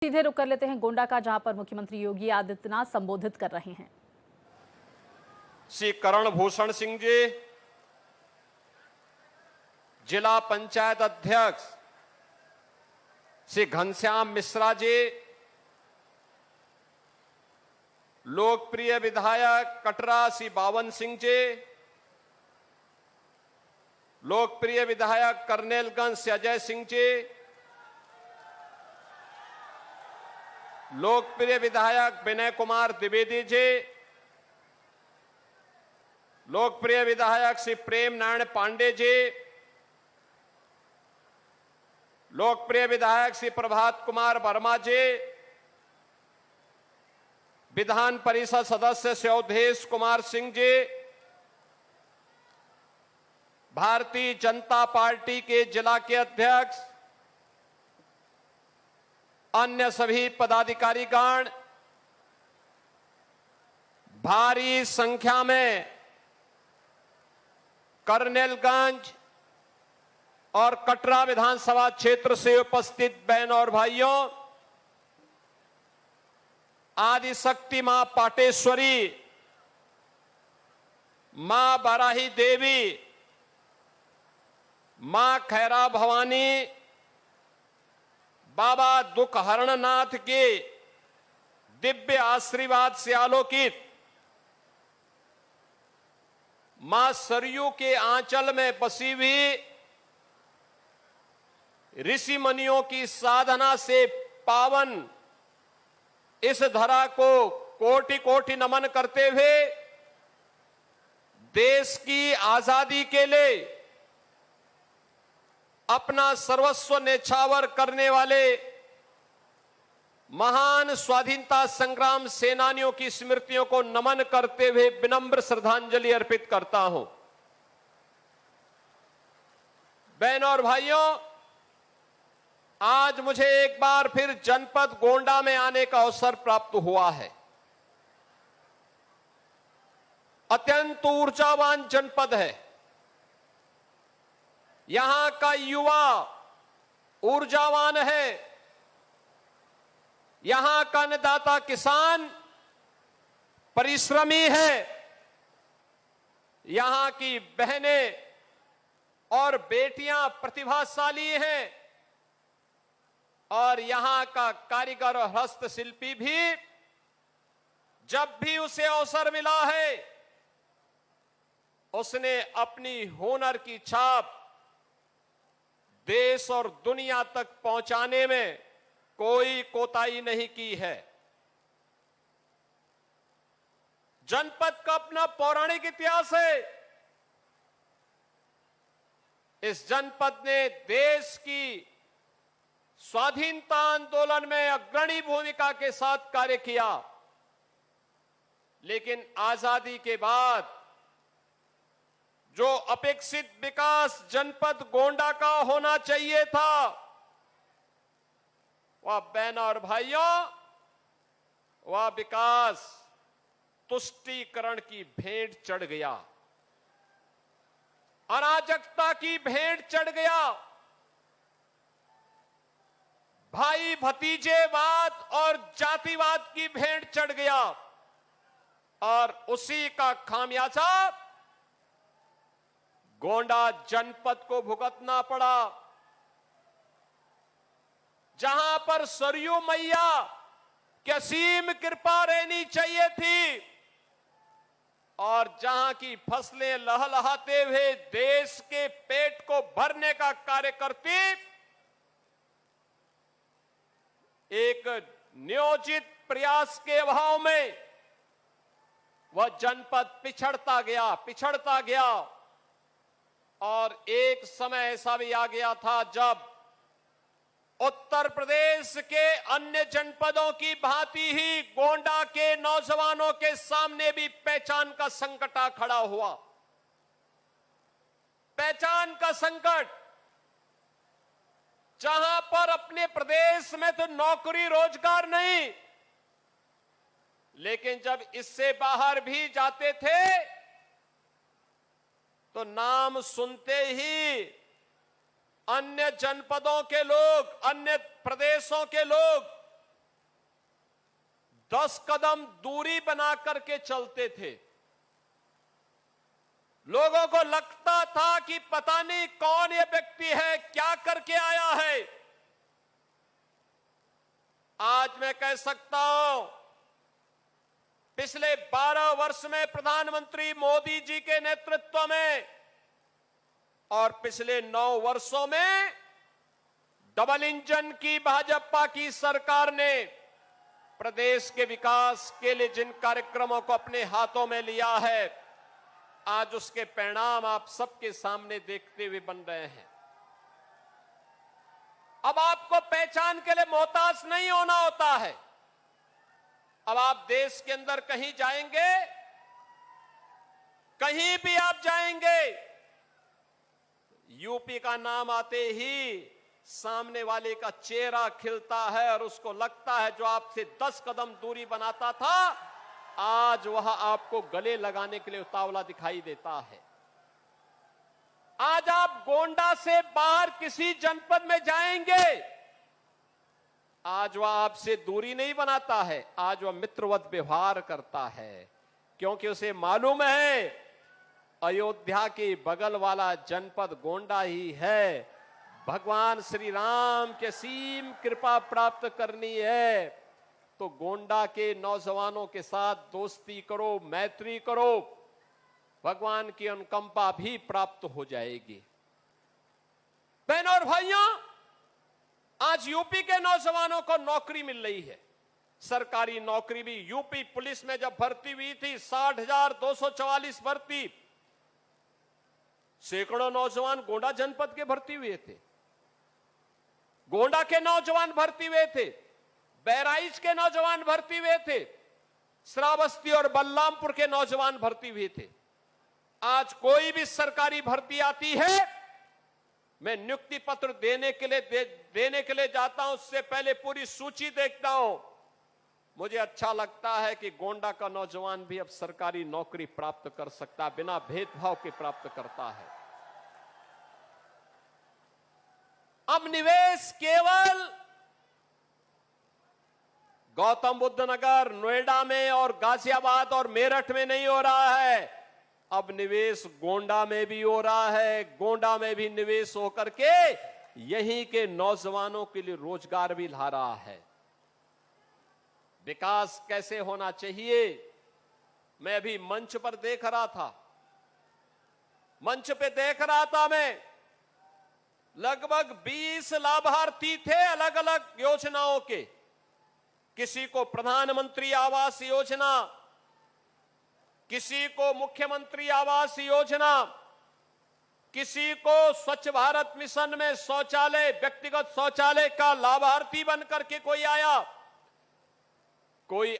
सीधे रुक कर लेते हैं गोंडा का, जहां पर मुख्यमंत्री योगी आदित्यनाथ संबोधित कर रहे हैं। श्री करण भूषण सिंह जी, जिला पंचायत अध्यक्ष श्री घनश्याम मिश्रा जी, लोकप्रिय विधायक कटरा श्री बावन सिंह जी, लोकप्रिय विधायक करनेलगंज से अजय सिंह जी, लोकप्रिय विधायक विनय कुमार द्विवेदी जी, लोकप्रिय विधायक श्री प्रेम नारायण पांडे जी, लोकप्रिय विधायक श्री प्रभात कुमार वर्मा जी, विधान परिषद सदस्य श्री अवधेश कुमार सिंह जी, भारतीय जनता पार्टी के जिला के अध्यक्ष, अन्य सभी पदाधिकारीगण, भारी संख्या में करनेलगंज और कटरा विधानसभा क्षेत्र से उपस्थित बहन और भाइयों, आदिशक्ति मां पाटेश्वरी, मां बाराही देवी, मां खैरा भवानी, बाबा दुख हरणनाथ के दिव्य आशीर्वाद से आलोकित मां सरयू के आंचल में बसी हुई, ऋषि मुनियों की साधना से पावन इस धरा को कोटि कोटि नमन करते हुए देश की आजादी के लिए अपना सर्वस्व न्यौछावर करने वाले महान स्वाधीनता संग्राम सेनानियों की स्मृतियों को नमन करते हुए विनम्र श्रद्धांजलि अर्पित करता हूं। बहनों और भाइयों, आज मुझे एक बार फिर जनपद गोंडा में आने का अवसर प्राप्त हुआ है। अत्यंत ऊर्जावान जनपद है। यहां का युवा ऊर्जावान है। यहां का अन्नदाता किसान परिश्रमी है। यहां की बहनें और बेटियां प्रतिभाशाली हैं और यहां का कारीगर और हस्तशिल्पी भी जब भी उसे अवसर मिला है उसने अपनी हुनर की छाप देश और दुनिया तक पहुंचाने में कोई कोताही नहीं की है। जनपद का अपना पौराणिक इतिहास है। इस जनपद ने देश की स्वाधीनता आंदोलन में अग्रणी भूमिका के साथ कार्य किया, लेकिन आजादी के बाद जो अपेक्षित विकास जनपद गोंडा का होना चाहिए था, वह बहनों और भाइयों, वह विकास तुष्टीकरण की भेंट चढ़ गया, अराजकता की भेंट चढ़ गया, भाई भतीजेवाद और जातिवाद की भेंट चढ़ गया और उसी का खामियाजा गोंडा जनपद को भुगतना पड़ा। जहां पर सरयू मैया की असीम कृपा रहनी चाहिए थी और जहां की फसलें लहलहाते हुए देश के पेट को भरने का कार्य करती, एक नियोजित प्रयास के अभाव में वह जनपद पिछड़ता गया और एक समय ऐसा भी आ गया था जब उत्तर प्रदेश के अन्य जनपदों की भांति ही गोंडा के नौजवानों के सामने भी पहचान का संकट आ खड़ा हुआ। पहचान का संकट, जहां पर अपने प्रदेश में तो नौकरी रोजगार नहीं, लेकिन जब इससे बाहर भी जाते थे तो नाम सुनते ही अन्य जनपदों के लोग, अन्य प्रदेशों के लोग 10 कदम दूरी बना करके चलते थे। लोगों को लगता था कि पता नहीं कौन ये व्यक्ति है, क्या करके आया है। आज मैं कह सकता हूं, पिछले 12 वर्ष में प्रधानमंत्री मोदी जी के नेतृत्व में और पिछले 9 वर्षों में डबल इंजन की भाजपा की सरकार ने प्रदेश के विकास के लिए जिन कार्यक्रमों को अपने हाथों में लिया है, आज उसके परिणाम आप सबके सामने देखते हुए बन रहे हैं। अब आपको पहचान के लिए मोहताज नहीं होना होता है। अब आप देश के अंदर कहीं जाएंगे, कहीं भी आप जाएंगे, यूपी का नाम आते ही सामने वाले का चेहरा खिलता है और उसको लगता है जो आपसे 10 कदम दूरी बनाता था, आज वह आपको गले लगाने के लिए उतावला दिखाई देता है। आज आप गोंडा से बाहर किसी जनपद में जाएंगे, आज वह आपसे दूरी नहीं बनाता है, आज वह मित्रवत व्यवहार करता है, क्योंकि उसे मालूम है अयोध्या के बगल वाला जनपद गोंडा ही है। भगवान श्री राम के असीम कृपा प्राप्त करनी है तो गोंडा के नौजवानों के साथ दोस्ती करो, मैत्री करो, भगवान की अनुकंपा भी प्राप्त हो जाएगी। बहनों और भाइयों, आज यूपी के नौजवानों को नौकरी मिल रही है, सरकारी नौकरी भी। यूपी पुलिस में जब भर्ती हुई थी 60,244 भर्ती, सैकड़ों नौजवान गोंडा जनपद के भर्ती हुए थे। गोंडा के नौजवान भर्ती हुए थे, बहराइच के नौजवान भर्ती हुए थे, श्रावस्ती और बलरामपुर के नौजवान भर्ती हुए थे। आज कोई भी सरकारी भर्ती आती है, मैं नियुक्ति पत्र देने के लिए जाता हूं, उससे पहले पूरी सूची देखता हूं। मुझे अच्छा लगता है कि गोंडा का नौजवान भी अब सरकारी नौकरी प्राप्त कर सकता है, बिना भेदभाव के प्राप्त करता है। अब निवेश केवल गौतम बुद्ध नगर, नोएडा में और गाजियाबाद और मेरठ में नहीं हो रहा है, अब निवेश गोंडा में भी हो रहा है। गोंडा में भी निवेश होकर के यहीं के नौजवानों के लिए रोजगार भी ला रहा है। विकास कैसे होना चाहिए, मैं अभी मंच पर देख रहा था, मंच पे देख रहा था मैं, लगभग 20 लाभार्थी थे अलग अलग योजनाओं के। किसी को प्रधानमंत्री आवास योजना, किसी को मुख्यमंत्री आवास योजना, किसी को स्वच्छ भारत मिशन में शौचालय, व्यक्तिगत शौचालय का लाभार्थी बनकर के कोई आया, कोई